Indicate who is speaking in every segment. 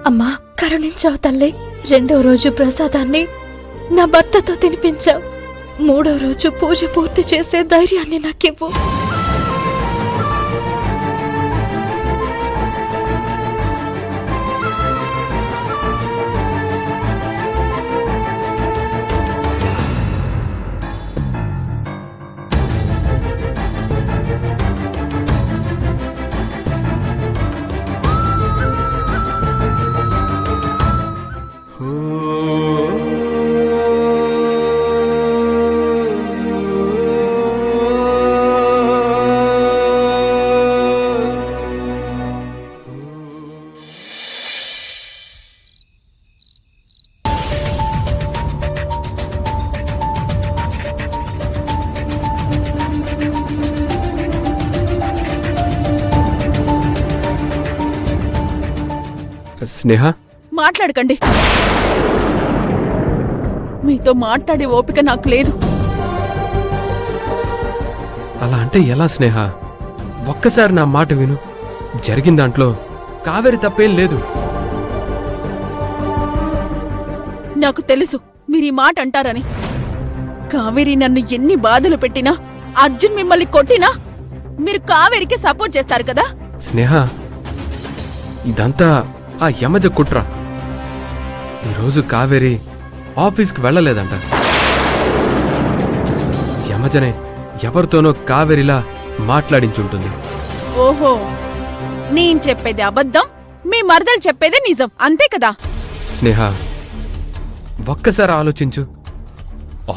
Speaker 1: అమ్మా, కరుణించావు తల్లి. 2వ రోజు ప్రసాదాన్ని నా భర్తతో తినిపించావు. 3వ రోజు పూజ పూర్తి చేసే ధైర్యాన్ని నాకివ్వు.
Speaker 2: స్నేహ,
Speaker 3: మాట్లాడకండి. మీతో మాట్లాడే ఓపిక నాకు లేదు.
Speaker 2: అలా అంటే ఎలా స్నేహ? ఒక్కసారి నా మాట విను. జరిగిన దాంట్లో కావేరి తప్పేం లేదు.
Speaker 3: నాకు తెలుసు మీరీ మాట అంటారని. కావేరి నన్ను ఎన్ని బాధలు పెట్టినా, అర్జున్ మిమ్మల్ని కొట్టినా మీరు కావేరికి సపోర్ట్ చేస్తారు కదా.
Speaker 2: స్నేహ, ఇదంతా ఆ యమజ కుట్ర. ఈరోజు కావేరి ఆఫీస్కి వెళ్ళలేదంట. యమజనే ఎవరితోనో కావేరిలా మాట్లాడించుంటుంది.
Speaker 3: ఓహో, నేను చెప్పేది అబద్ధం, మీ మరదలు చెప్పేదే నిజం, అంతే కదా.
Speaker 2: స్నేహ, ఒక్కసారి ఆలోచించు.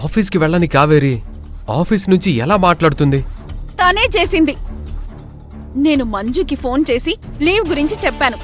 Speaker 2: ఆఫీస్కి వెళ్ళని కావేరి ఆఫీస్ నుంచి ఎలా మాట్లాడుతుంది?
Speaker 3: తనే చేసింది. నేను మంజుకి ఫోన్ చేసి లీవ్ గురించి చెప్పాను.